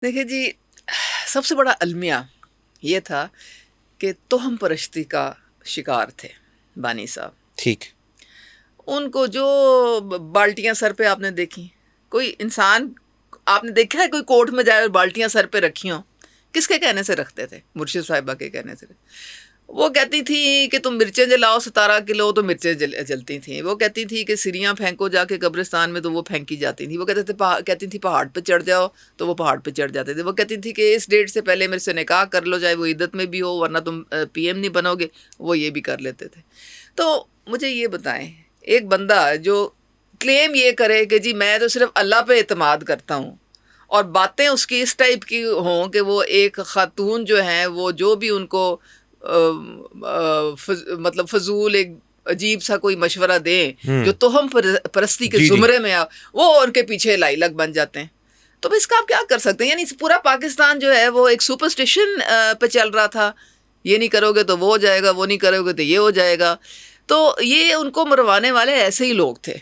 دیکھیے جی، سب سے بڑا المیہ یہ تھا کہ توہم پرستی کا شکار تھے بانی صاحب. ٹھیک. ان کو جو بالٹیاں سر پہ آپ نے دیکھی، کوئی انسان آپ نے دیکھا ہے کوئی کورٹ میں جائے اور بالٹیاں سر پہ رکھی ہوں؟ کس کے کہنے سے رکھتے تھے؟ مرشد صاحبہ کے کہنے سے. وہ کہتی تھی کہ تم مرچیں جلاؤ 17 کلو، تو مرچیں جلتی تھیں. وہ کہتی تھی کہ سریاں پھینکو جا کے قبرستان میں، تو وہ پھینکی جاتی تھیں. وہ کہتی تھی پہاڑ پہ چڑھ جاؤ، تو وہ پہاڑ پہ چڑھ جاتے تھے. وہ کہتی تھی کہ اس ڈیٹ سے پہلے میرے سے نکاح کر لو، چاہے وہ عدت میں بھی ہو، ورنہ تم پی ایم نہیں بنو گے. وہ یہ بھی کر لیتے تھے. تو مجھے یہ بتائیں، ایک بندہ جو کلیم یہ کرے کہ جی میں تو صرف اللہ پہ اعتماد کرتا ہوں، اور باتیں اس کی اس ٹائپ کی ہوں کہ وہ ایک خاتون جو ہیں وہ جو بھی ان کو مطلب فضول ایک عجیب سا کوئی مشورہ دیں جو توہم پرستی کے زمرے میں وہ ان کے پیچھے لائی لگ بن جاتے ہیں. تو اس کا آپ کیا کر سکتے ہیں؟ یعنی پورا پاکستان جو ہے وہ ایک سپرسٹیشن پہ چل رہا تھا. یہ نہیں کرو گے تو وہ ہو جائے گا، وہ نہیں کرو گے تو یہ ہو جائے گا. تو یہ ان کو مروانے والے ایسے ہی لوگ تھے.